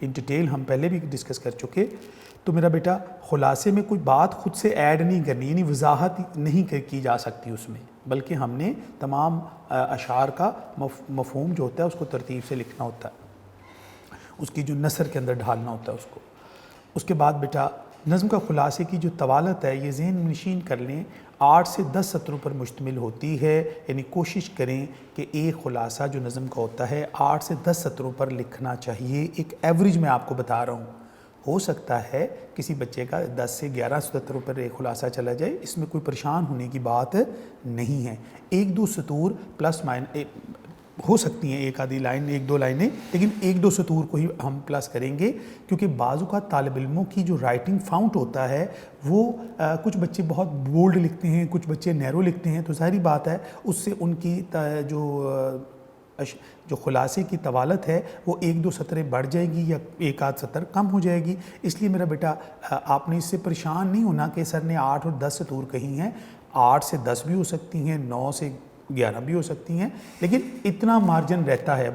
In detail ہم پہلے بھی ڈسکس کر چکے. تو میرا بیٹا خلاصے میں کوئی بات خود سے ایڈ نہیں کرنی، یعنی وضاحت نہیں کی جا سکتی اس میں، بلکہ ہم نے تمام اشعار کا مفہوم جو ہوتا ہے اس کو ترتیب سے لکھنا ہوتا ہے، اس کی جو نثر کے اندر ڈھالنا ہوتا ہے اس کو. اس کے بعد بیٹا نظم کا خلاصے کی جو طوالت ہے یہ ذہن نشین کر لیں 8 سے 10 سطروں پر مشتمل ہوتی ہے. یعنی کوشش کریں کہ ایک خلاصہ جو نظم کا ہوتا ہے 8 سے 10 سطروں پر لکھنا چاہیے. ایک ایوریج میں آپ کو بتا رہا ہوں، ہو سکتا ہے کسی بچے کا 10 سے 11 سطروں پر ایک خلاصہ چلا جائے، اس میں کوئی پریشان ہونے کی بات نہیں ہے. 1-2 سطور پلس ہو سکتی ہیں، ایک آدھی لائن 1-2 لائنیں، لیکن 1-2 سطور کو ہی ہم پلس کریں گے، کیونکہ بعض اوقات طالب علموں کی جو رائٹنگ فاؤنٹ ہوتا ہے وہ کچھ بچے بہت بولڈ لکھتے ہیں، کچھ بچے نیرو لکھتے ہیں، تو ظاہری بات ہے اس سے ان کی جو خلاصے کی طوالت ہے وہ 1-2 سطریں بڑھ جائے گی یا 1-8 سطر کم ہو جائے گی. اس لیے میرا بیٹا آپ نے اس سے پریشان نہیں ہونا کہ سر نے 8 اور 10 سطور کہی ہیں. 8 سے 10 بھی ہو سکتی ہیں، 9 سے 11 بھی ہو سکتی ہیں، لیکن اتنا مارجن رہتا ہے.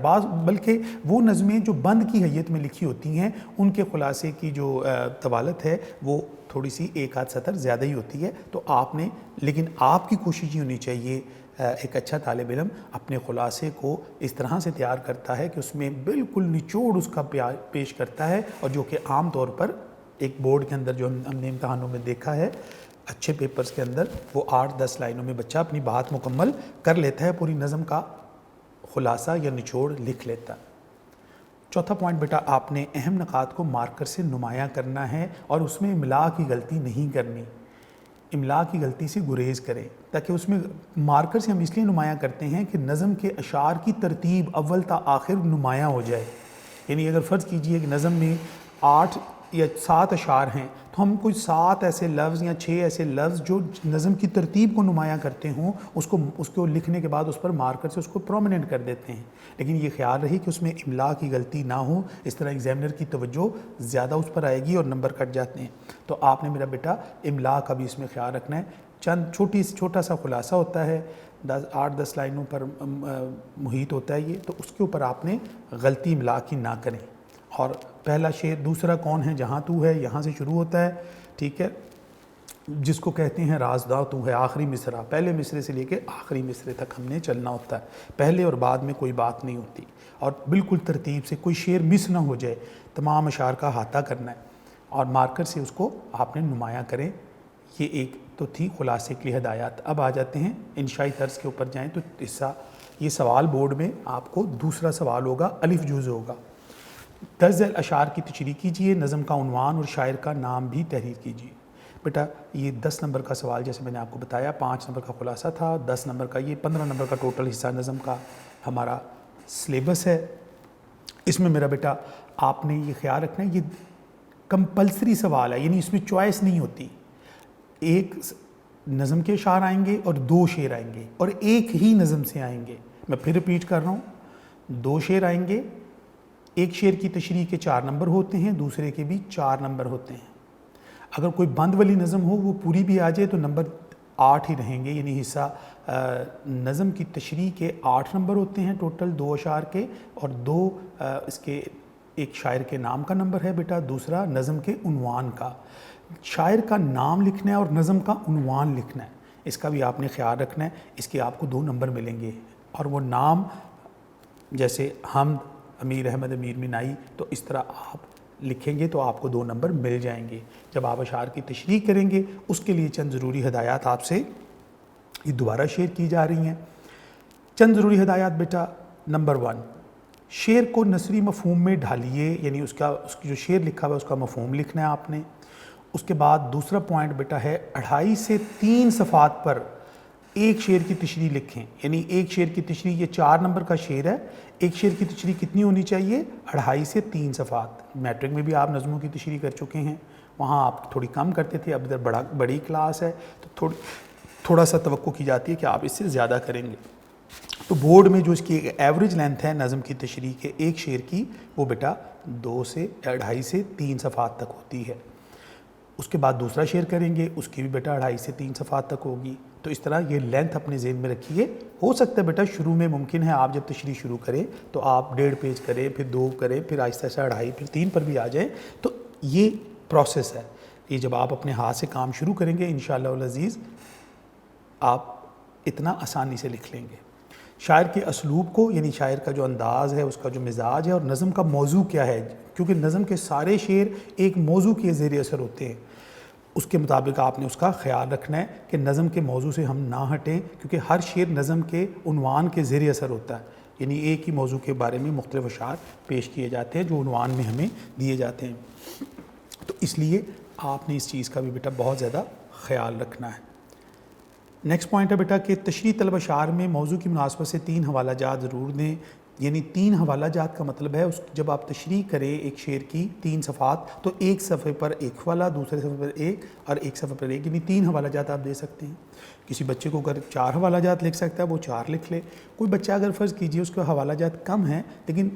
بلکہ وہ نظمیں جو بند کی حیت میں لکھی ہوتی ہیں ان کے خلاصے کی جو طوالت ہے وہ تھوڑی سی 1-8 سطر زیادہ ہی ہوتی ہے. تو آپ نے، لیکن آپ کی کوشش یہ ہونی چاہیے، ایک اچھا طالب علم اپنے خلاصے کو اس طرح سے تیار کرتا ہے کہ اس میں بالکل نچوڑ اس کا پیش کرتا ہے، اور جو کہ عام طور پر ایک بورڈ کے اندر جو ہم نے امتحانوں میں دیکھا ہے اچھے پیپرز کے اندر وہ 8-10 لائنوں میں بچہ اپنی بات مکمل کر لیتا ہے، پوری نظم کا خلاصہ یا نچوڑ لکھ لیتا ہے. چوتھا پوائنٹ بیٹا، آپ نے اہم نکات کو مارکر سے نمایاں کرنا ہے اور اس میں املا کی غلطی نہیں کرنی. املا کی غلطی سے گریز کریں، تاکہ اس میں مارکر سے ہم اس لیے نمایاں کرتے ہیں کہ نظم کے اشعار کی ترتیب اول تا آخر نمایاں ہو جائے. یعنی اگر فرض کیجئے کہ نظم میں 8 یا 7 اشعار ہیں تو ہم کوئی 7 ایسے لفظ یا 6 ایسے لفظ جو نظم کی ترتیب کو نمایاں کرتے ہوں اس کو لکھنے کے بعد اس پر مارکر سے اس کو پرومیننٹ کر دیتے ہیں. لیکن یہ خیال رہی کہ اس میں املا کی غلطی نہ ہو، اس طرح ایگزامنر کی توجہ زیادہ اس پر آئے گی اور نمبر کٹ جاتے ہیں. تو آپ نے میرا بیٹا املا کا بھی اس میں خیال رکھنا ہے. چھوٹا سا خلاصہ ہوتا ہے، 8-10 لائنوں پر محیط ہوتا ہے یہ، تو اس کے اوپر آپ نے غلطی املا کی نہ کریں. اور پہلا شعر دوسرا کون ہے جہاں تو ہے، یہاں سے شروع ہوتا ہے، ٹھیک ہے، جس کو کہتے ہیں رازداں تو ہے. آخری مصرع، پہلے مصرے سے لے کے آخری مصرے تک ہم نے چلنا ہوتا ہے، پہلے اور بعد میں کوئی بات نہیں ہوتی، اور بالکل ترتیب سے کوئی شعر مس نہ ہو جائے، تمام اشعار کا احاطہ کرنا ہے اور مارکر سے اس کو آپ نے نمایاں کریں. یہ ایک تو تھی خلاصے کی ہدایات. اب آ جاتے ہیں انشائی طرز کے اوپر جائیں تو حصہ یہ سوال بورڈ میں آپ کو دوسرا سوال ہوگا، الف جز ہوگا. طرز الاشعار کی تشریح کیجئے، نظم کا عنوان اور شاعر کا نام بھی تحریر کیجئے. بیٹا یہ 10 نمبر کا سوال جیسے میں نے آپ کو بتایا، 5 نمبر کا خلاصہ تھا، 10 نمبر کا، یہ 15 نمبر کا ٹوٹل حصہ نظم کا ہمارا سلیبس ہے. اس میں میرا بیٹا آپ نے یہ خیال رکھنا ہے یہ کمپلسری سوال ہے، یعنی اس میں چوائس نہیں ہوتی. ایک نظم کے اشعار آئیں گے اور 2 شعر آئیں گے، اور ایک ہی نظم سے آئیں گے. میں پھر ریپیٹ کر رہا ہوں، 2 شعر آئیں گے، ایک شعر کی تشریح کے 4 نمبر ہوتے ہیں، دوسرے کے بھی 4 نمبر ہوتے ہیں. اگر کوئی بند والی نظم ہو وہ پوری بھی آ جائے تو نمبر 8 ہی رہیں گے. یعنی حصہ نظم کی تشریح کے 8 نمبر ہوتے ہیں ٹوٹل 2 اشعار کے، اور 2 اس کے ایک شاعر کے نام کا نمبر ہے بیٹا، دوسرا نظم کے عنوان کا. شاعر کا نام لکھنا ہے اور نظم کا عنوان لکھنا ہے، اس کا بھی آپ نے خیال رکھنا ہے. اس کے آپ کو 2 نمبر ملیں گے، اور وہ نام جیسے حمد امیر احمد امیر مینائی، تو اس طرح آپ لکھیں گے تو آپ کو 2 نمبر مل جائیں گے. جب آپ اشعار کی تشریح کریں گے اس کے لیے چند ضروری ہدایات آپ سے یہ دوبارہ شیئر کی جا رہی ہیں. چند ضروری ہدایات بیٹا. نمبر 1، شعر کو نثری مفہوم میں ڈھالیے، یعنی اس کی جو شعر لکھا ہوا ہے اس کا مفہوم لکھنا ہے آپ نے. اس کے بعد دوسرا پوائنٹ بیٹا ہے 2.5 سے 3 صفحات پر ایک شعر کی تشریح لکھیں. یعنی ایک شعر کی تشریح، یہ 4 نمبر کا شعر ہے، ایک شعر کی تشریح کتنی ہونی چاہیے؟ 2.5 سے 3 صفحات. میٹرک میں بھی آپ نظموں کی تشریح کر چکے ہیں، وہاں آپ تھوڑی کم کرتے تھے، اب ادھر بڑی کلاس ہے تو تھوڑا سا توقع کی جاتی ہے کہ آپ اس سے زیادہ کریں گے. تو بورڈ میں جو اس کی ایوریج لینتھ ہے نظم کی تشریح کے ایک شعر کی، وہ بیٹا 2.5 سے 3 صفحات تک ہوتی ہے. اس کے بعد دوسرا شعر کریں گے، اس کی بھی بیٹا 2.5 سے 3 صفحات تک ہوگی. تو اس طرح یہ لینتھ اپنے ذہن میں رکھیے. ہو سکتا ہے بیٹا شروع میں ممکن ہے آپ جب تشریح شروع کریں تو آپ 1.5 پیج کریں، پھر 2 کریں، پھر آہستہ آہستہ 2.5، پھر 3 پر بھی آ جائیں. تو یہ پروسیس ہے. یہ جب آپ اپنے ہاتھ سے کام شروع کریں گے انشاءاللہ العزیز آپ اتنا آسانی سے لکھ لیں گے. شاعر کے اسلوب کو، یعنی شاعر کا جو انداز ہے، اس کا جو مزاج ہے، اور نظم کا موضوع کیا ہے، کیونکہ نظم کے سارے شعر ایک موضوع کے زیر اثر ہوتے ہیں، اس کے مطابق آپ نے اس کا خیال رکھنا ہے کہ نظم کے موضوع سے ہم نہ ہٹیں، کیونکہ ہر شعر نظم کے عنوان کے زیر اثر ہوتا ہے. یعنی ایک ہی موضوع کے بارے میں مختلف اشعار پیش کیے جاتے ہیں جو عنوان میں ہمیں دیے جاتے ہیں. تو اس لیے آپ نے اس چیز کا بھی بیٹا بہت زیادہ خیال رکھنا ہے. نیکسٹ پوائنٹ ہے بیٹا کہ تشریح طلب اشعار میں موضوع کی مناسبت سے 3 حوالہ جات ضرور دیں. یعنی 3 حوالہ جات کا مطلب ہے جب آپ تشریح کریں ایک شعر کی 3 صفحات تو ایک صفحے پر ایک حوالہ، دوسرے صفحے پر ایک، اور ایک صفحے پر ایک، یعنی 3 حوالہ جات آپ دے سکتے ہیں. کسی بچے کو اگر 4 حوالہ جات لکھ سکتا ہے وہ 4 لکھ لے. کوئی بچہ اگر فرض کیجئے اس کے حوالہ جات کم ہیں لیکن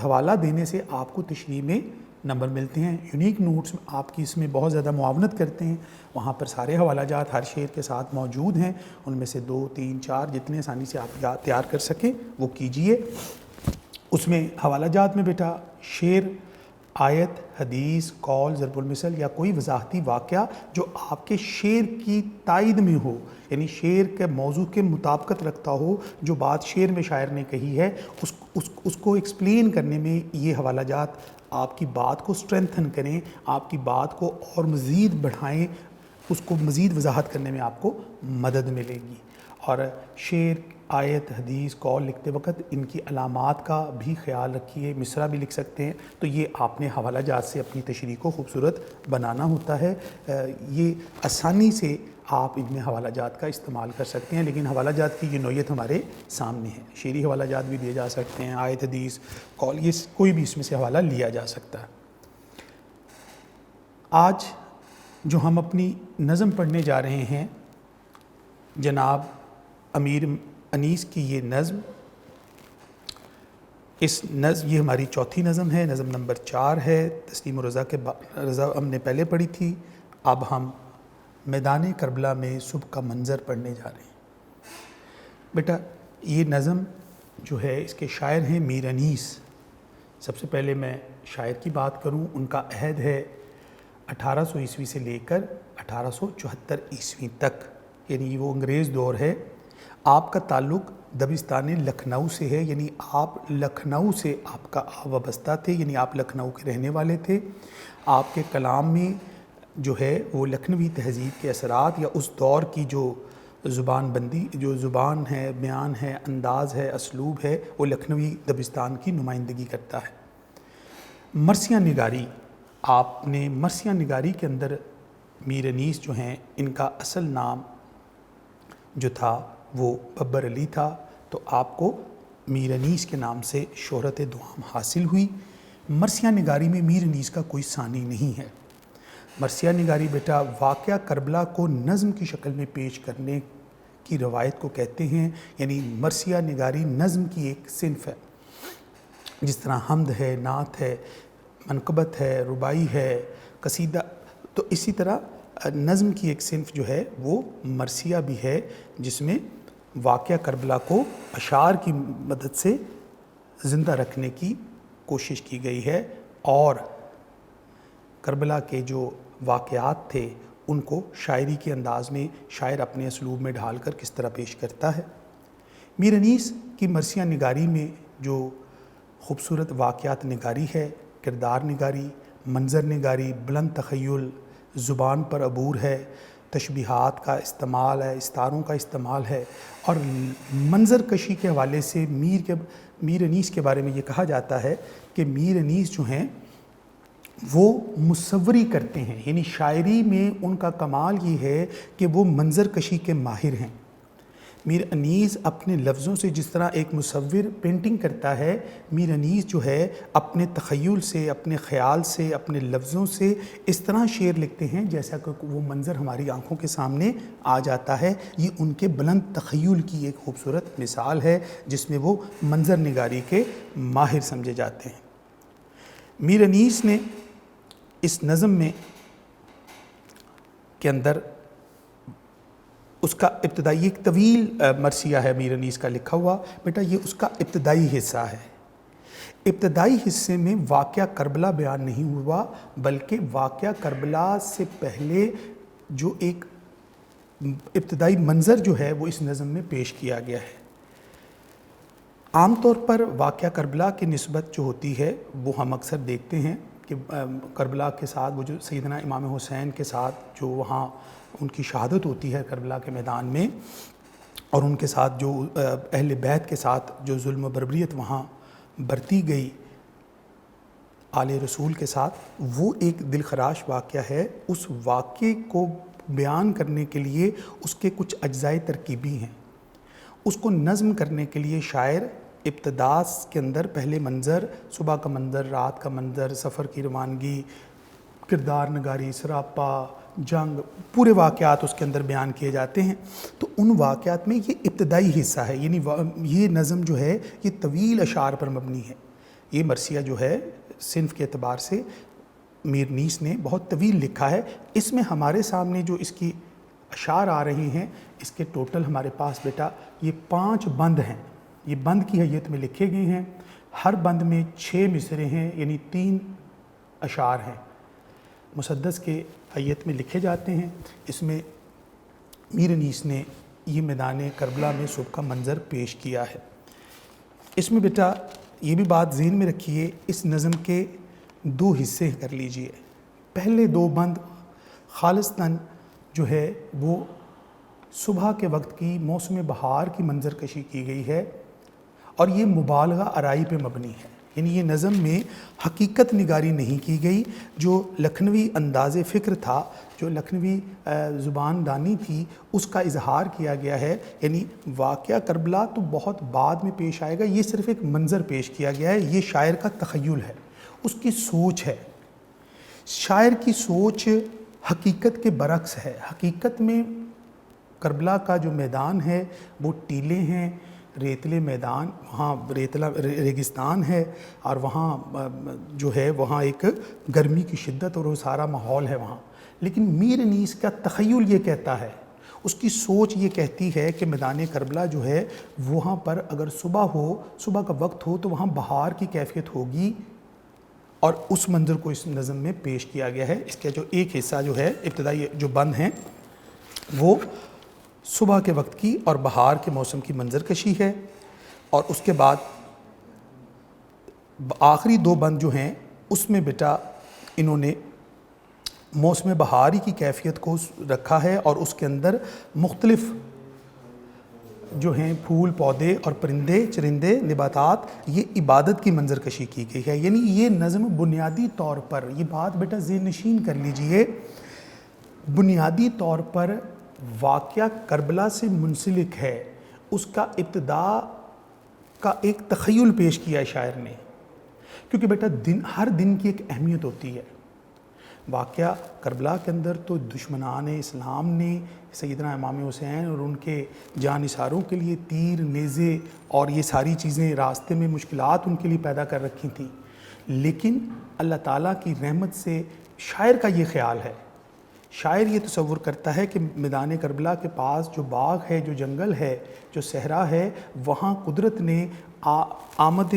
حوالہ دینے سے آپ کو تشریح میں نمبر ملتے ہیں. یونیک نوٹس آپ کی اس میں بہت زیادہ معاونت کرتے ہیں. وہاں پر سارے حوالہ جات ہر شعر کے ساتھ موجود ہیں، ان میں سے 2، 3، 4 جتنے آسانی سے آپ تیار کر سکیں وہ کیجئے. اس میں حوالہ جات میں بیٹا شعر، آیت، حدیث، قول، ضرب المثل یا کوئی وضاحتی واقعہ جو آپ کے شعر کی تائید میں ہو، یعنی شعر کے موضوع کے مطابقت رکھتا ہو، جو بات شعر میں شاعر نے کہی ہے اس کو ایکسپلین کرنے میں یہ حوالہ جات آپ کی بات کو سٹرینتھن کریں، آپ کی بات کو اور مزید بڑھائیں، اس کو مزید وضاحت کرنے میں آپ کو مدد ملے گی. اور شعر، آیت، حدیث، قول لکھتے وقت ان کی علامات کا بھی خیال رکھیے. مصرع بھی لکھ سکتے ہیں تو یہ آپ نے حوالہ جات سے اپنی تشریح کو خوبصورت بنانا ہوتا ہے. یہ آسانی سے آپ ان میں حوالہ جات کا استعمال کر سکتے ہیں، لیکن حوالہ جات کی یہ نوعیت ہمارے سامنے ہے. شعری حوالہ جات بھی دیے جا سکتے ہیں، آیت، حدیث، قول، یہ کوئی بھی اس میں سے حوالہ لیا جا سکتا ہے. آج جو ہم اپنی نظم پڑھنے جا رہے ہیں جناب امیر انیس کی یہ نظم، یہ ہماری چوتھی نظم ہے، نظم نمبر 4 ہے. تسلیم و رضا ہم نے پہلے پڑھی تھی. اب ہم میدان کربلا میں صبح کا منظر پڑھنے جا رہے ہیں. بیٹا یہ نظم جو ہے اس کے شاعر ہیں میر انیس. سب سے پہلے میں شاعر کی بات کروں، ان کا عہد ہے 1800 عیسوی سے لے کر 1874 عیسوی تک، یعنی وہ انگریز دور ہے. آپ کا تعلق دبستان لکھنؤ سے ہے، یعنی آپ لکھنؤ سے آپ کا وابستہ تھے، یعنی آپ لکھنؤ کے رہنے والے تھے. آپ کے کلام میں جو ہے وہ لکھنوی تہذیب کے اثرات یا اس دور کی جو زبان بندی، جو زبان ہے، بیان ہے، انداز ہے، اسلوب ہے، وہ لکھنوی دبستان کی نمائندگی کرتا ہے. مرثیہ نگاری، آپ نے مرثیہ نگاری کے اندر میر انیس جو ہیں ان کا اصل نام جو تھا وہ ببر علی تھا، تو آپ کو میر انیس کے نام سے شہرت دوام حاصل ہوئی. مرثیہ نگاری میں میر انیس کا کوئی ثانی نہیں ہے. مرثیہ نگاری بیٹا واقعہ کربلا کو نظم کی شکل میں پیش کرنے کی روایت کو کہتے ہیں. یعنی مرثیہ نگاری نظم کی ایک صنف ہے، جس طرح حمد ہے، نعت ہے، منقبت ہے، رباعی ہے، قصیدہ، تو اسی طرح نظم کی ایک صنف جو ہے وہ مرثیہ بھی ہے، جس میں واقعہ کربلا کو اشعار کی مدد سے زندہ رکھنے کی کوشش کی گئی ہے، اور کربلا کے جو واقعات تھے ان کو شاعری کے انداز میں شاعر اپنے اسلوب میں ڈھال کر کس طرح پیش کرتا ہے. میر انیس کی مرثیہ نگاری میں جو خوبصورت واقعات نگاری ہے، کردار نگاری، منظر نگاری، بلند تخیل، زبان پر عبور ہے، تشبیہات کا استعمال ہے، استعاروں کا استعمال ہے، اور منظر کشی کے حوالے سے میر انیس کے بارے میں یہ کہا جاتا ہے کہ میر انیس جو ہیں وہ مصوری کرتے ہیں. یعنی شاعری میں ان کا کمال یہ ہے کہ وہ منظر کشی کے ماہر ہیں. میر انیس اپنے لفظوں سے جس طرح ایک مصور پینٹنگ کرتا ہے، میر انیس جو ہے اپنے تخیل سے، اپنے خیال سے، اپنے لفظوں سے اس طرح شعر لکھتے ہیں جیسا کہ وہ منظر ہماری آنکھوں کے سامنے آ جاتا ہے. یہ ان کے بلند تخیل کی ایک خوبصورت مثال ہے جس میں وہ منظر نگاری کے ماہر سمجھے جاتے ہیں. میر انیس نے اس نظم میں کے اندر اس کا ابتدائی ایک طویل مرثیہ ہے میر انیس کا لکھا ہوا، بیٹا یہ اس کا ابتدائی حصہ ہے۔ ابتدائی حصے میں واقعہ کربلا بیان نہیں ہوا، بلکہ واقعہ کربلا سے پہلے جو ایک ابتدائی منظر جو ہے وہ اس نظم میں پیش کیا گیا ہے۔ عام طور پر واقعہ کربلا کی نسبت جو ہوتی ہے وہ ہم اکثر دیکھتے ہیں کہ کربلا کے ساتھ وہ جو سیدنا امام حسین کے ساتھ جو وہاں ان کی شہادت ہوتی ہے کربلا کے میدان میں، اور ان کے ساتھ جو اہل بیت کے ساتھ جو ظلم و بربریت وہاں برتی گئی آل رسول کے ساتھ، وہ ایک دل خراش واقعہ ہے۔ اس واقعے کو بیان کرنے کے لیے اس کے کچھ اجزائے ترکیبی ہیں۔ اس کو نظم کرنے کے لیے شاعر ابتدا کے اندر پہلے منظر، صبح کا منظر، رات کا منظر، سفر کی روانگی، کردار نگاری، سراپا، جنگ، پورے واقعات اس کے اندر بیان کیے جاتے ہیں۔ تو ان واقعات میں یہ ابتدائی حصہ ہے، یعنی یہ نظم جو ہے یہ طویل اشعار پر مبنی ہے۔ یہ مرثیہ جو ہے صنف کے اعتبار سے میر نیس نے بہت طویل لکھا ہے۔ اس میں ہمارے سامنے جو اس کی اشعار آ رہے ہیں، اس کے ٹوٹل ہمارے پاس بیٹا یہ 5 بند ہیں۔ یہ بند کی حیت میں لکھے گئے ہیں۔ ہر بند میں 6 مصرے ہیں، یعنی 3 اشعار ہیں، مسدس کے حیت میں لکھے جاتے ہیں۔ اس میں میر انیس نے یہ میدان کربلا میں صبح کا منظر پیش کیا ہے۔ اس میں بیٹا یہ بھی بات ذہن میں رکھیے، اس نظم کے 2 حصے کر لیجئے۔ پہلے 2 بند خالصتاً جو ہے وہ صبح کے وقت کی موسم بہار کی منظر کشی کی گئی ہے، اور یہ مبالغہ آرائی پہ مبنی ہے، یعنی یہ نظم میں حقیقت نگاری نہیں کی گئی۔ جو لکھنوی انداز فکر تھا، جو لکھنوی زبان دانی تھی، اس کا اظہار کیا گیا ہے۔ یعنی واقعہ کربلا تو بہت بعد میں پیش آئے گا، یہ صرف ایک منظر پیش کیا گیا ہے۔ یہ شاعر کا تخیل ہے، اس کی سوچ ہے۔ شاعر کی سوچ حقیقت کے برعکس ہے۔ حقیقت میں کربلا کا جو میدان ہے وہ ٹیلے ہیں، ریتلے میدان، وہاں ریگستان ہے، اور وہاں جو ہے وہاں ایک گرمی کی شدت اور وہ سارا ماحول ہے وہاں۔ لیکن میر انیس کا تخیل یہ کہتا ہے، اس کی سوچ یہ کہتی ہے کہ میدان کربلا جو ہے وہاں پر اگر صبح کا وقت ہو تو وہاں بہار کی کیفیت ہوگی، اور اس منظر کو اس نظم میں پیش کیا گیا ہے۔ اس کا جو ایک حصہ جو ہے ابتدائی جو بند ہیں وہ صبح کے وقت کی اور بہار کے موسم کی منظر کشی ہے، اور اس کے بعد آخری 2 بند جو ہیں اس میں بیٹا انہوں نے موسم بہاری کی کیفیت کو رکھا ہے، اور اس کے اندر مختلف جو ہیں پھول پودے اور پرندے چرندے نباتات، یہ عبادت کی منظر کشی کی گئی ہے۔ یعنی یہ نظم بنیادی طور پر، یہ بات بیٹا ذہن نشین کر لیجئے، بنیادی طور پر واقعہ کربلا سے منسلک ہے۔ اس کا ابتدا کا ایک تخیل پیش کیا ہے شاعر نے، کیونکہ بیٹا ہر دن کی ایک اہمیت ہوتی ہے۔ واقعہ کربلا کے اندر تو دشمنان اسلام نے سیدنا امام حسین اور ان کے جانثاروں کے لیے تیر، نیزے اور یہ ساری چیزیں راستے میں مشکلات ان کے لیے پیدا کر رکھی تھیں، لیکن اللہ تعالیٰ کی رحمت سے شاعر کا یہ خیال ہے، شاعر یہ تصور کرتا ہے کہ میدان کربلا کے پاس جو باغ ہے، جو جنگل ہے، جو صحرا ہے، وہاں قدرت نے آمد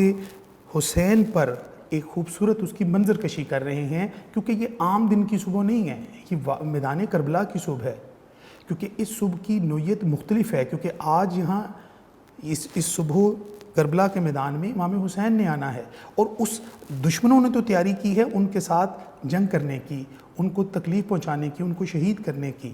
حسین پر ایک خوبصورت اس کی منظر کشی کر رہے ہیں، کیونکہ یہ عام دن کی صبح نہیں ہے، یہ میدان کربلا کی صبح ہے، کیونکہ اس صبح کی نوعیت مختلف ہے، کیونکہ آج یہاں اس صبح کربلا کے میدان میں امام حسین نے آنا ہے، اور اس دشمنوں نے تو تیاری کی ہے ان کے ساتھ جنگ کرنے کی، ان کو تکلیف پہنچانے کی، ان کو شہید کرنے کی،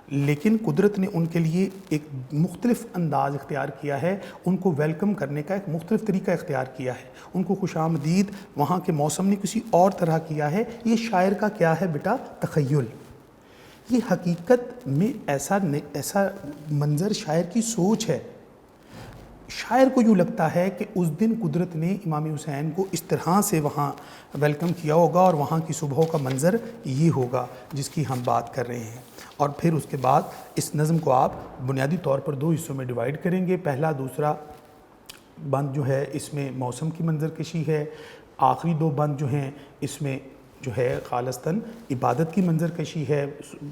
لیکن قدرت نے ان کے لیے ایک مختلف انداز اختیار کیا ہے، ان کو ویلکم کرنے کا ایک مختلف طریقہ اختیار کیا ہے، ان کو خوش آمدید وہاں کے موسم نے کسی اور طرح کیا ہے۔ یہ شاعر کا کیا ہے بیٹا؟ تخیل۔ یہ حقیقت میں ایسا منظر شاعر کی سوچ ہے۔ شاعر کو یوں لگتا ہے کہ اس دن قدرت نے امام حسین کو اس طرح سے وہاں ویلکم کیا ہوگا، اور وہاں کی صبحوں کا منظر یہ ہوگا جس کی ہم بات کر رہے ہیں۔ اور پھر اس کے بعد اس نظم کو آپ بنیادی طور پر 2 حصوں میں ڈیوائیڈ کریں گے۔ پہلا دوسرا بند جو ہے اس میں موسم کی منظر کشی ہے، آخری 2 بند جو ہیں اس میں جو ہے خالصتاً عبادت کی منظر کشی ہے،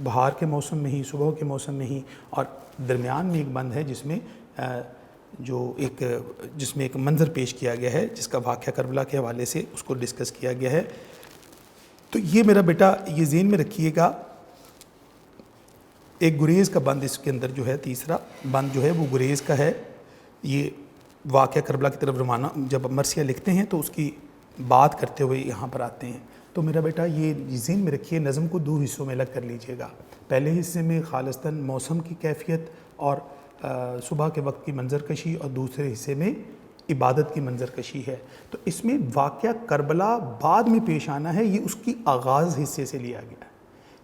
بہار کے موسم میں ہی، صبح کے موسم میں ہی، اور درمیان میں ایک بند ہے جس میں ایک منظر پیش کیا گیا ہے جس کا واقعہ کربلا کے حوالے سے اس کو ڈسکس کیا گیا ہے۔ تو یہ میرا بیٹا یہ ذہن میں رکھیے گا، ایک گریز کا بند اس کے اندر جو ہے، تیسرا بند جو ہے وہ گریز کا ہے۔ یہ واقعہ کربلا کی طرف روانہ جب مرثیہ لکھتے ہیں تو اس کی بات کرتے ہوئے یہاں پر آتے ہیں۔ تو میرا بیٹا یہ ذہن میں رکھیے، نظم کو دو حصوں میں الگ کر لیجئے گا۔ پہلے حصے میں خالصتاً موسم کی کیفیت اور صبح کے وقت کی منظر کشی، اور دوسرے حصے میں عبادت کی منظر کشی ہے۔ تو اس میں واقعہ کربلا بعد میں پیش آنا ہے، یہ اس کی آغاز حصے سے لیا گیا ہے۔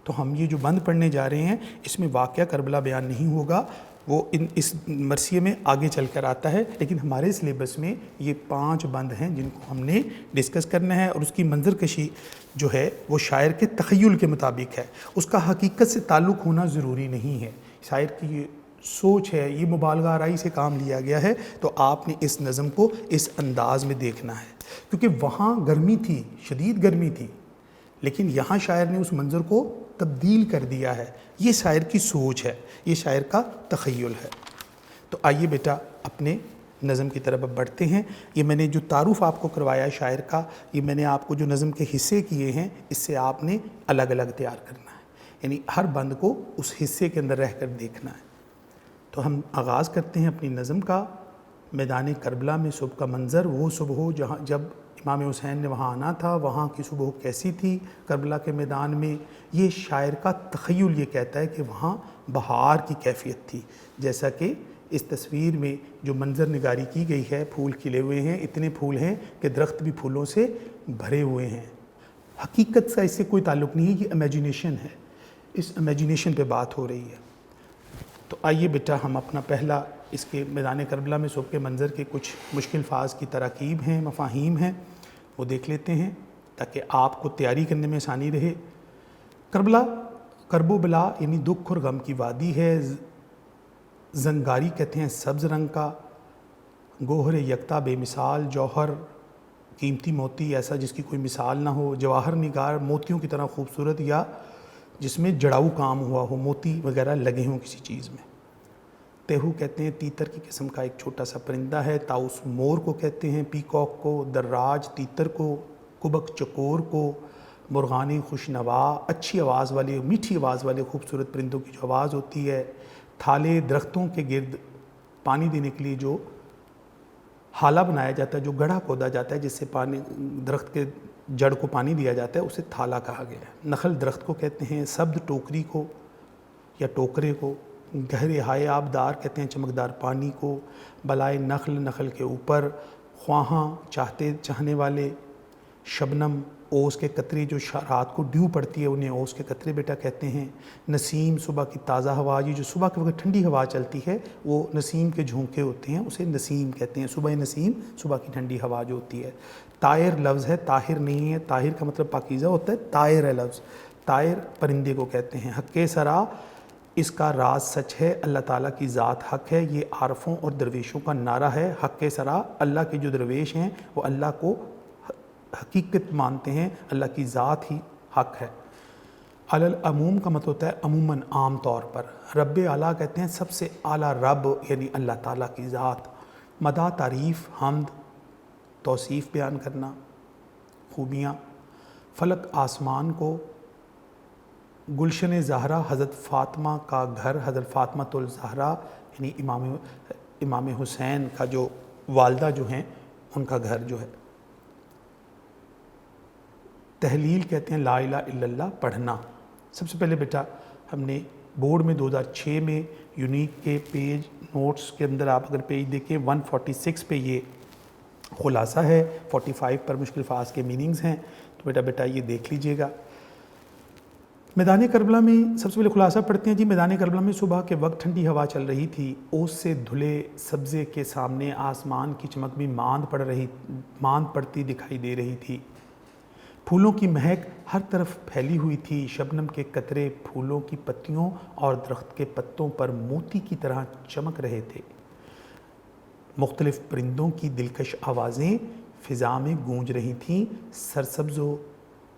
تو ہم یہ جو بند پڑھنے جا رہے ہیں اس میں واقعہ کربلا بیان نہیں ہوگا، وہ اس مرثیے میں آگے چل کر آتا ہے، لیکن ہمارے سلیبس میں یہ 5 بند ہیں جن کو ہم نے ڈسکس کرنا ہے، اور اس کی منظر کشی جو ہے وہ شاعر کے تخیل کے مطابق ہے، اس کا حقیقت سے تعلق ہونا ضروری نہیں ہے۔ شاعر کی یہ سوچ ہے، یہ مبالغہ آرائی سے کام لیا گیا ہے، تو آپ نے اس نظم کو اس انداز میں دیکھنا ہے، کیونکہ وہاں گرمی تھی، شدید گرمی تھی، لیکن یہاں شاعر نے اس منظر کو تبدیل کر دیا ہے۔ یہ شاعر کی سوچ ہے، یہ شاعر کا تخیل ہے۔ تو آئیے بیٹا اپنے نظم کی طرف اب بڑھتے ہیں۔ یہ میں نے جو تعارف آپ کو کروایا شاعر کا، یہ میں نے آپ کو جو نظم کے حصے کیے ہیں، اس سے آپ نے الگ الگ تیار کرنا ہے، یعنی ہر بند کو اس حصے کے اندر رہ کر دیکھنا ہے۔ تو ہم آغاز کرتے ہیں اپنی نظم کا۔ میدان کربلا میں صبح کا منظر، وہ صبح ہو جب امام حسین نے وہاں آنا تھا، وہاں کی صبح کیسی تھی کربلا کے میدان میں۔ یہ شاعر کا تخیل یہ کہتا ہے کہ وہاں بہار کی کیفیت تھی، جیسا کہ اس تصویر میں جو منظر نگاری کی گئی ہے، پھول کھلے ہوئے ہیں، اتنے پھول ہیں کہ درخت بھی پھولوں سے بھرے ہوئے ہیں۔ حقیقت سے اس سے کوئی تعلق نہیں ہے، یہ امیجینیشن ہے، اس امیجینیشن پہ بات ہو رہی ہے۔ تو آئیے بیٹا ہم اپنا پہلا اس کے میدان کربلا میں صبح کے منظر کے کچھ مشکل الفاظ کی تراکیب ہیں، مفاہیم ہیں، وہ دیکھ لیتے ہیں تاکہ آپ کو تیاری کرنے میں آسانی رہے۔ کربلا، کرب و بلا یعنی دکھ اور غم کی وادی ہے۔ زنگاری کہتے ہیں سبز رنگ کا، گوہر یکتا بے مثال، جوہر قیمتی موتی ایسا جس کی کوئی مثال نہ ہو، جواہر نگار موتیوں کی طرح خوبصورت یا جس میں جڑاؤ کام ہوا ہو، موتی وغیرہ لگے ہوں کسی چیز میں۔ تیہو کہتے ہیں تیتر کی قسم کا ایک چھوٹا سا پرندہ ہے۔ طاؤس مور کو کہتے ہیں، پیکاک کو، دراج تیتر کو، کبک چکور کو، مرغانی خوشنوا اچھی آواز والے، میٹھی آواز والے خوبصورت پرندوں کی جو آواز ہوتی ہے۔ تھالے درختوں کے گرد پانی دینے کے لیے جو حالہ بنایا جاتا ہے، جو گڑھا کھودا جاتا ہے جس سے پانی درخت کے جڑ کو پانی دیا جاتا ہے، اسے تھالہ کہا گیا ہے۔ نخل درخت کو کہتے ہیں، سبز ٹوکری کو یا ٹوکرے کو، گہرے ہائے آبدار کہتے ہیں چمکدار پانی کو، بلائے نخل نخل کے اوپر، خواہاں چاہنے والے، شبنم اوس کے قطرے جو رات کو ڈیو پڑتی ہے انہیں اوس کے قطرے بیٹا کہتے ہیں۔ نسیم صبح کی تازہ ہوا، یہ جو صبح کے وقت ٹھنڈی ہوا چلتی ہے وہ نسیم کے جھونکے ہوتے ہیں، اسے نسیم کہتے ہیں، صبح نسیم صبح کی ٹھنڈی ہوا جو ہوتی ہے۔ طائر لفظ ہے، طاہر نہیں ہے، طاہر کا مطلب پاکیزہ ہوتا ہے، طائر ہے لفظ، طائر پرندے کو کہتے ہیں۔ حق سرا اس کا راز سچ ہے، اللہ تعالیٰ کی ذات حق ہے، یہ عارفوں اور درویشوں کا نعرہ ہے۔ حق سرا اللہ کے جو درویش ہیں وہ اللہ کو حقیقت مانتے ہیں، اللہ کی ذات ہی حق ہے۔ علی العموم کا مطلب ہوتا ہے عموماً، عام طور پر۔ رب اعلیٰ کہتے ہیں سب سے اعلیٰ رب، یعنی اللہ تعالیٰ کی ذات۔ مدح تعریف حمد توصیف بیان کرنا، خوبیاں۔ فلک آسمان کو، گلشن زہرا حضرت فاطمہ کا گھر، حضرت فاطمہ الزہرا یعنی امام حسین کا جو والدہ جو ہیں ان کا گھر جو ہے۔ تحلیل کہتے ہیں لا الہ الا اللہ پڑھنا۔ سب سے پہلے بیٹا ہم نے بورڈ میں 2006 میں یونیک کے پیج نوٹس کے اندر آپ اگر پیج دیکھیں 146 پہ یہ خلاصہ ہے، 45 پر مشکل الفاظ کے میننگز ہیں، تو بیٹا یہ دیکھ لیجئے گا۔ میدان کربلا میں سب سے پہلے خلاصہ پڑھتے ہیں جی۔ میدان کربلا میں صبح کے وقت ٹھنڈی ہوا چل رہی تھی، اوس سے دھلے سبزے کے سامنے آسمان کی چمک بھی ماند پڑتی دکھائی دے رہی تھی۔ پھولوں کی مہک ہر طرف پھیلی ہوئی تھی، شبنم کے قطرے پھولوں کی پتیوں اور درخت کے پتوں پر موتی کی طرح چمک رہے تھے۔ مختلف پرندوں کی دلکش آوازیں فضا میں گونج رہی تھیں، سرسبز و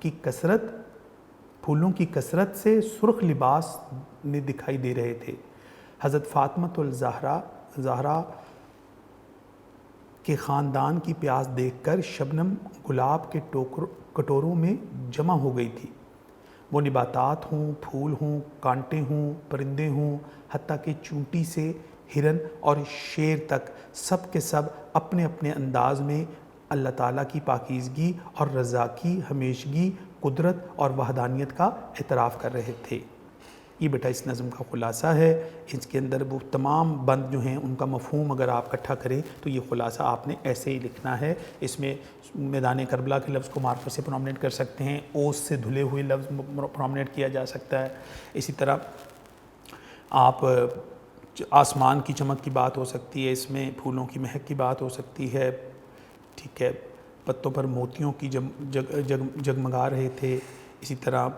کی کثرت سے سرخ لباس میں دکھائی دے رہے تھے۔ حضرت فاطمۃ الزہرا کے خاندان کی پیاس دیکھ کر شبنم گلاب کے کٹوروں میں جمع ہو گئی تھی۔ وہ نباتات ہوں، پھول ہوں، کانٹے ہوں، پرندے ہوں، حتیٰ کہ چونٹی سے ہرن اور شیر تک، سب کے سب اپنے اپنے انداز میں اللہ تعالیٰ کی پاکیزگی اور رضا کی ہمیشگی، قدرت اور وحدانیت کا اعتراف کر رہے تھے۔ یہ بیٹا اس نظم کا خلاصہ ہے۔ اس کے اندر وہ تمام بند جو ہیں ان کا مفہوم اگر آپ اکٹھا کریں تو یہ خلاصہ آپ نے ایسے ہی لکھنا ہے۔ اس میں میدان کربلا کے لفظ کو مارکر سے پرومنیٹ کر سکتے ہیں، اوس سے دھلے ہوئے لفظ پرومنیٹ کیا جا سکتا ہے۔ اسی طرح آپ آسمان کی چمک کی بات ہو سکتی ہے، اس میں پھولوں کی مہک کی بات ہو سکتی ہے، ٹھیک ہے، پتوں پر موتیوں کی جگمگا رہے تھے۔ اسی طرح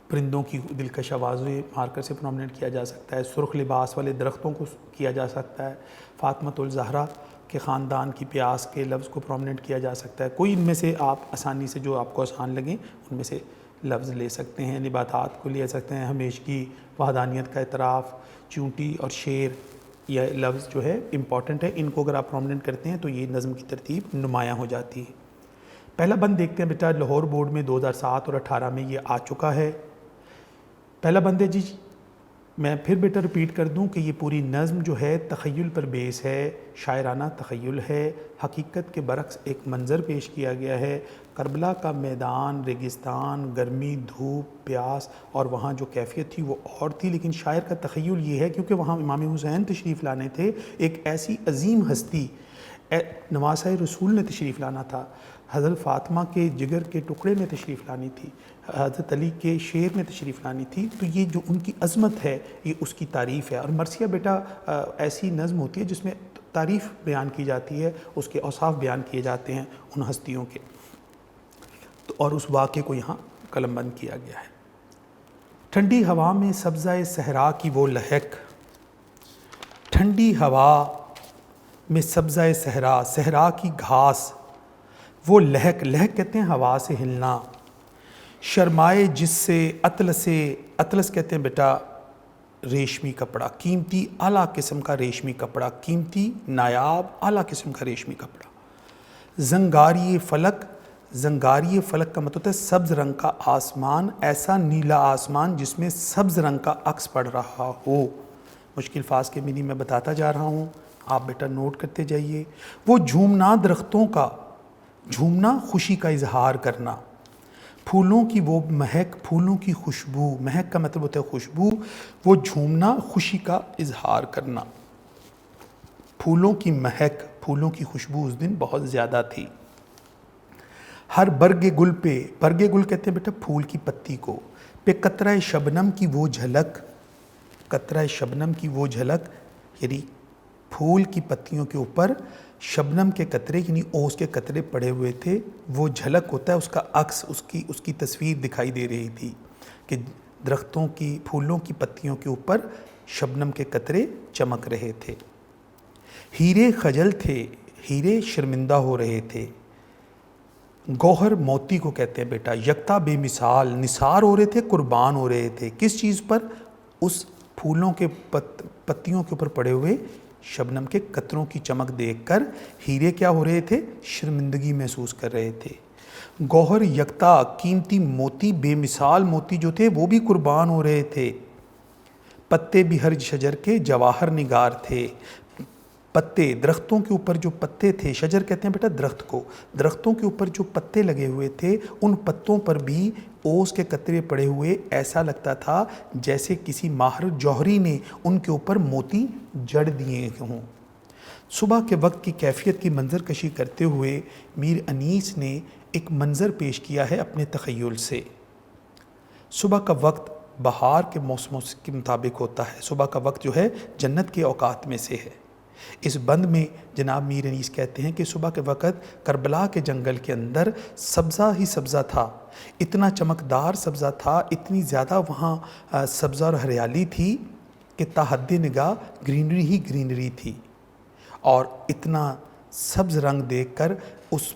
پرندوں کی دلکش آوازیں مارکر سے پرومنیٹ کیا جا سکتا ہے، سرخ لباس والے درختوں کو کیا جا سکتا ہے، فاطمۃ الزہرا کے خاندان کی پیاس کے لفظ کو پرومنیٹ کیا جا سکتا ہے۔ کوئی ان میں سے آپ آسانی سے جو آپ کو آسان لگیں ان میں سے لفظ لے سکتے ہیں۔ نباتات کو لے سکتے ہیں، ہمیشگی، وحدانیت کا اعتراف، چونٹی اور شیر، یہ لفظ جو ہے امپورٹنٹ ہے، ان کو اگر آپ پرومنیٹ کرتے ہیں تو یہ نظم کی ترتیب نمایاں ہو جاتی ہے۔ پہلا بند دیکھتے ہیں بیٹا، لاہور بورڈ میں 2007 اور 2018 میں یہ آ چکا ہے۔ پہلا بند ہے جی، میں پھر بیٹا ریپیٹ کر دوں کہ یہ پوری نظم جو ہے تخیل پر بیس ہے، شاعرانہ تخیل ہے، حقیقت کے برعکس ایک منظر پیش کیا گیا ہے۔ کربلا کا میدان، ریگستان، گرمی، دھوپ، پیاس اور وہاں جو کیفیت تھی وہ اور تھی، لیکن شاعر کا تخیل یہ ہے کیونکہ وہاں امام حسین تشریف لانے تھے، ایک ایسی عظیم ہستی نواسہ رسول نے تشریف لانا تھا، حضرت فاطمہ کے جگر کے ٹکڑے میں تشریف لانی تھی، حضرت علی کے شعر میں تشریف لانی تھی، تو یہ جو ان کی عظمت ہے یہ اس کی تعریف ہے۔ اور مرثیہ بیٹا ایسی نظم ہوتی ہے جس میں تعریف بیان کی جاتی ہے، اس کے اوصاف بیان کیے جاتے ہیں ان ہستیوں کے، تو اور اس واقعے کو یہاں قلم بند کیا گیا ہے۔ ٹھنڈی ہوا میں سبزہ صحرا کی وہ لہک، ٹھنڈی ہوا میں سبزہ صحرا کی گھاس وہ لہک، لہک کہتے ہیں ہوا سے ہلنا، شرمائے جس سے اطلس کہتے ہیں بیٹا ریشمی کپڑا، قیمتی اعلیٰ قسم کا ریشمی کپڑا، قیمتی نایاب اعلیٰ قسم کا ریشمی کپڑا۔ زنگاری فلک کا مطلب ہوتا ہے سبز رنگ کا آسمان، ایسا نیلا آسمان جس میں سبز رنگ کا عکس پڑ رہا ہو۔ مشکل فاز کے میننگ میں بتاتا جا رہا ہوں، آپ بیٹا نوٹ کرتے جائیے۔ وہ جھومنا درختوں کا، جھومنا خوشی کا اظہار کرنا، پھولوں کی وہ مہک، پھولوں کی خوشبو، مہک کا مطلب ہوتا ہے خوشبو، وہ جھومنا خوشی کا اظہار کرنا۔ پھولوں کی مہک، پھولوں کی خوشبو اس دن بہت زیادہ تھی۔ ہر برگ گل پہ، برگ گل کہتے ہیں بیٹا پھول کی پتی کو، پہ قطرہ شبنم کی وہ جھلک، قطرہ شبنم کی وہ جھلک، یعنی پھول کی پتیوں کے اوپر شبنم کے قطرے یعنی اوس کے قطرے پڑے ہوئے تھے، وہ جھلک ہوتا ہے اس کا عکس، اس کی تصویر دکھائی دے رہی تھی کہ درختوں کی، پھولوں کی پتیوں کے اوپر شبنم کے قطرے چمک رہے تھے۔ ہیرے خجل تھے، ہیرے شرمندہ ہو رہے تھے، گوہر موتی کو کہتے ہیں بیٹا، یکتا بے مثال، نثار ہو رہے تھے، قربان ہو رہے تھے، کس چیز پر؟ اس پھولوں کے پتیوں کے اوپر پڑے ہوئے شبنم کے قطروں کی چمک دیکھ کر ہیرے کیا ہو رہے تھے؟ شرمندگی محسوس کر رہے تھے۔ گوہر یکتا، قیمتی موتی، بے مثال موتی جو تھے وہ بھی قربان ہو رہے تھے۔ پتے بھی ہر شجر کے جواہر نگار تھے، پتے، درختوں کے اوپر جو پتے تھے، شجر کہتے ہیں بیٹا درخت کو، درختوں کے اوپر جو پتے لگے ہوئے تھے ان پتوں پر بھی اوس کے قطرے پڑے ہوئے، ایسا لگتا تھا جیسے کسی ماہر جوہری نے ان کے اوپر موتی جڑ دیے ہوں۔ صبح کے وقت کی کیفیت کی منظر کشی کرتے ہوئے میر انیس نے ایک منظر پیش کیا ہے اپنے تخیل سے۔ صبح کا وقت بہار کے موسموں کے مطابق ہوتا ہے، صبح کا وقت جو ہے جنت کے اوقات میں سے ہے۔ اس بند میں جناب میر انیس کہتے ہیں کہ صبح کے وقت کربلا کے جنگل کے اندر سبزہ ہی سبزہ تھا، اتنا چمکدار سبزہ تھا، اتنی زیادہ وہاں سبزہ اور ہریالی تھی کہ تا حد نگاہ گرینری ہی گرینری تھی، اور اتنا سبز رنگ دیکھ کر اس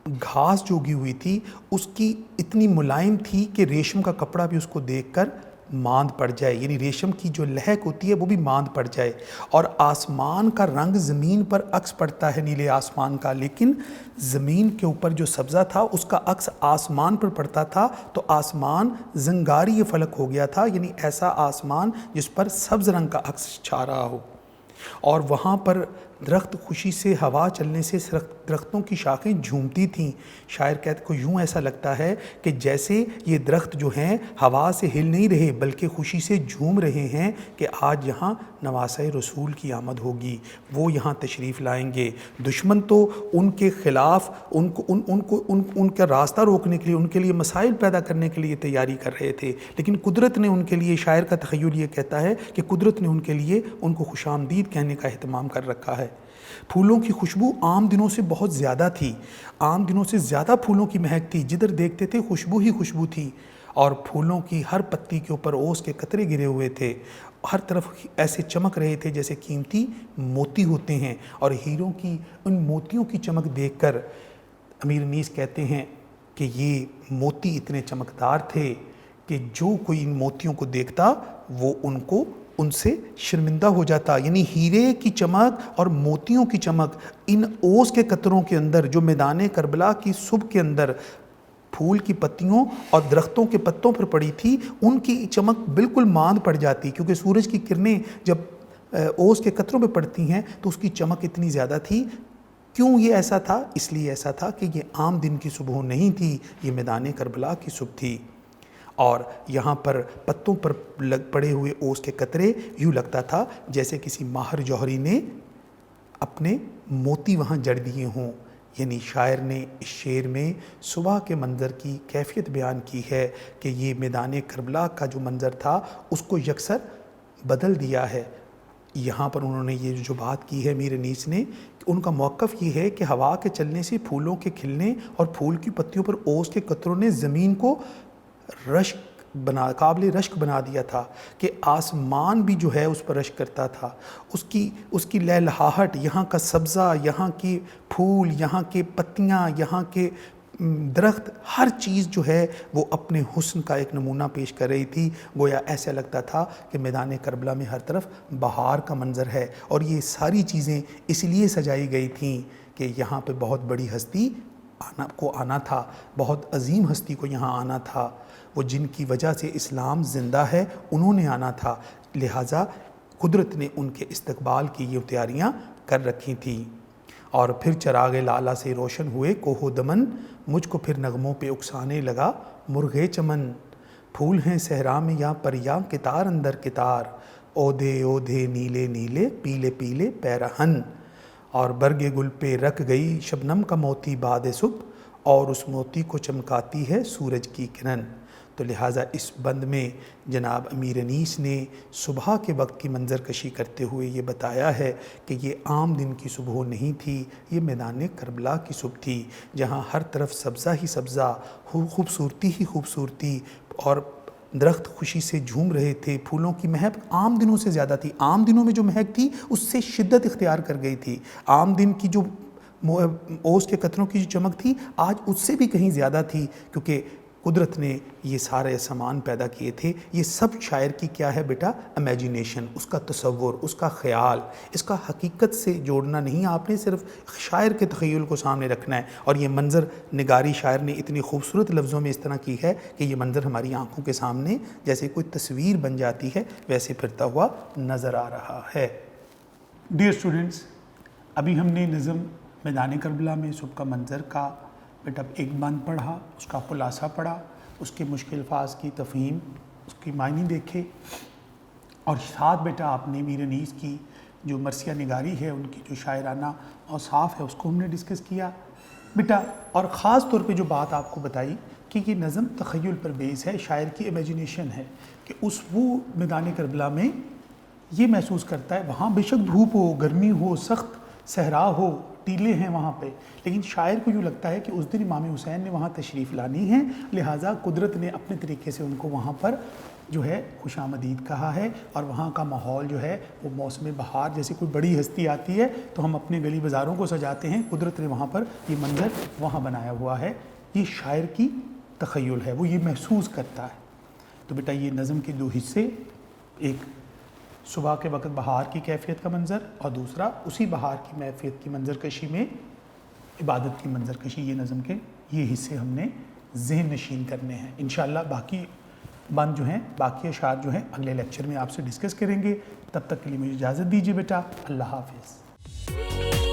گھاس جو اگی ہوئی تھی اس کی اتنی ملائم تھی کہ ریشم کا کپڑا بھی اس کو دیکھ کر ماند پڑ جائے، یعنی ریشم کی جو لہک ہوتی ہے وہ بھی ماند پڑ جائے. اور آسمان کا رنگ زمین پر عکس پڑتا ہے نیلے آسمان کا، لیکن زمین کے اوپر جو سبزہ تھا اس کا عکس آسمان پر پڑتا تھا، تو آسمان زنگاری فلک ہو گیا تھا، یعنی ایسا آسمان جس پر سبز رنگ کا عکس چھا رہا ہو. اور وہاں پر درخت خوشی سے ہوا چلنے سے درختوں کی شاخیں جھومتی تھیں. شاعر کہتے کو یوں ایسا لگتا ہے کہ جیسے یہ درخت جو ہیں ہوا سے ہل نہیں رہے بلکہ خوشی سے جھوم رہے ہیں کہ آج یہاں نواسۂ رسول کی آمد ہوگی، وہ یہاں تشریف لائیں گے. دشمن تو ان کے خلاف ان کا راستہ روکنے کے لیے، ان کے لیے مسائل پیدا کرنے کے لیے تیاری کر رہے تھے، لیکن قدرت نے ان کے لیے، شاعر کا تخیل یہ کہتا ہے کہ قدرت نے ان کے لیے ان کو خوش آمدید کہنے کا اہتمام کر رکھا ہے. پھولوں کی خوشبو عام دنوں سے بہت زیادہ تھی، عام دنوں سے زیادہ پھولوں کی مہک تھی، جدھر دیکھتے تھے خوشبو ہی خوشبو تھی. اور پھولوں کی ہر پتی کے اوپر اوس کے قطرے گرے ہوئے تھے، ہر طرف ایسے چمک رہے تھے جیسے قیمتی موتی ہوتے ہیں. اور ہیروں کی ان موتیوں کی چمک دیکھ کر امیر انیس کہتے ہیں کہ یہ موتی اتنے چمکدار تھے کہ جو کوئی ان موتیوں کو دیکھتا وہ ان سے شرمندہ ہو جاتا. یعنی ہیرے کی چمک اور موتیوں کی چمک ان اوس کے قطروں کے اندر جو میدان کربلا کی صبح کے اندر پھول کی پتیوں اور درختوں کے پتوں پر پڑی تھی، ان کی چمک بالکل ماند پڑ جاتی، کیونکہ سورج کی کرنیں جب اوس کے قطروں پہ پڑتی ہیں تو اس کی چمک اتنی زیادہ تھی. کیوں یہ ایسا تھا؟ اس لیے ایسا تھا کہ یہ عام دن کی صبح نہیں تھی، یہ میدان کربلا کی صبح تھی. اور یہاں پر پتوں پر پڑے ہوئے اوس کے قطرے یوں لگتا تھا جیسے کسی ماہر جوہری نے اپنے موتی وہاں جڑ دیے ہوں. یعنی شاعر نے اس شعر میں صبح کے منظر کی کیفیت بیان کی ہے کہ یہ میدان کربلا کا جو منظر تھا اس کو یکسر بدل دیا ہے. یہاں پر انہوں نے یہ جو بات کی ہے امیر انیس نے، ان کا موقف یہ ہے کہ ہوا کے چلنے سے پھولوں کے کھلنے اور پھول کی پتیوں پر اوس کے قطروں نے زمین کو قابل رشک بنا دیا تھا کہ آسمان بھی جو ہے اس پر رشک کرتا تھا. اس کی لہلہاہٹ، یہاں کا سبزہ، یہاں کی پھول، یہاں کے پتیاں، یہاں کے درخت، ہر چیز جو ہے وہ اپنے حسن کا ایک نمونہ پیش کر رہی تھی. گویا ایسا لگتا تھا کہ میدان کربلا میں ہر طرف بہار کا منظر ہے. اور یہ ساری چیزیں اس لیے سجائی گئی تھیں کہ یہاں پہ بہت بڑی ہستی کو آنا تھا، بہت عظیم ہستی کو یہاں آنا تھا. وہ جن کی وجہ سے اسلام زندہ ہے انہوں نے آنا تھا، لہٰذا قدرت نے ان کے استقبال کی یہ تیاریاں کر رکھی تھیں. اور پھر چراغ لالا سے روشن ہوئے کوہ و دمن، مجھ کو پھر نغموں پہ اکسانے لگا مرغے چمن. پھول ہیں صحرا میں یا پریاں کتار اندر کتار، اودے اودے نیلے نیلے پیلے پیلے پیرہن. اور برگ گل پہ رکھ گئی شبنم کا موتی باد صبح، اور اس موتی کو چمکاتی ہے سورج کی کرن. تو لہٰذا اس بند میں جناب امیر انیس نے صبح کے وقت کی منظر کشی کرتے ہوئے یہ بتایا ہے کہ یہ عام دن کی صبح نہیں تھی، یہ میدان کربلا کی صبح تھی، جہاں ہر طرف سبزہ ہی سبزہ، خوبصورتی ہی خوبصورتی، اور درخت خوشی سے جھوم رہے تھے. پھولوں کی مہک عام دنوں سے زیادہ تھی، عام دنوں میں جو مہک تھی اس سے شدت اختیار کر گئی تھی. عام دن کی جو اوس کے قطروں کی جو چمک تھی آج اس سے بھی کہیں زیادہ تھی، کیونکہ قدرت نے یہ سارے سامان پیدا کیے تھے. یہ سب شاعر کی کیا ہے بیٹا؟ امیجینیشن، اس کا تصور، اس کا خیال، اس کا حقیقت سے جوڑنا نہیں، آپ نے صرف شاعر کے تخیل کو سامنے رکھنا ہے. اور یہ منظر نگاری شاعر نے اتنی خوبصورت لفظوں میں اس طرح کی ہے کہ یہ منظر ہماری آنکھوں کے سامنے جیسے کوئی تصویر بن جاتی ہے ویسے پھرتا ہوا نظر آ رہا ہے. ڈیئر اسٹوڈنٹس، ابھی ہم نے نظم میدان کربلا میں صبح کا منظر کا بیٹا ایک بند پڑھا، اس کا خلاصہ پڑھا، اس کے مشکل الفاظ کی تفہیم، اس کی معنی دیکھے، اور ساتھ بیٹا آپ نے امیر انیس کی جو مرثیہ نگاری ہے، ان کی جو شاعرانہ اوصاف ہے، اس کو ہم نے ڈسکس کیا بیٹا. اور خاص طور پہ جو بات آپ کو بتائی کہ یہ نظم تخیل پر بیس ہے، شاعر کی امیجینیشن ہے کہ وہ میدان کربلا میں یہ محسوس کرتا ہے، وہاں بے شک دھوپ ہو، گرمی ہو، سخت صحرا ہو، ٹیلے ہیں وہاں پہ، لیکن شاعر کو یوں لگتا ہے کہ اس دن امام حسین نے وہاں تشریف لانی ہے، لہٰذا قدرت نے اپنے طریقے سے ان کو وہاں پر جو ہے خوش آمدید کہا ہے، اور وہاں کا ماحول جو ہے وہ موسم بہار، جیسے کوئی بڑی ہستی آتی ہے تو ہم اپنے گلی بازاروں کو سجاتے ہیں، قدرت نے وہاں پر یہ منظر وہاں بنایا ہوا ہے۔ یہ شاعر کی تخیل ہے، وہ یہ محسوس کرتا ہے۔ تو بیٹا یہ نظم کے دو حصے، ایک صبح کے وقت بہار کی کیفیت کا منظر، اور دوسرا اسی بہار کی کیفیت کی منظر کشی میں عبادت کی منظر کشی، یہ نظم کے یہ حصے ہم نے ذہن نشین کرنے ہیں۔ انشاءاللہ باقی بند جو ہیں، باقی اشعار جو ہیں اگلے لیکچر میں آپ سے ڈسکس کریں گے۔ تب تک کے لیے مجھے اجازت دیجیے بیٹا، اللہ حافظ۔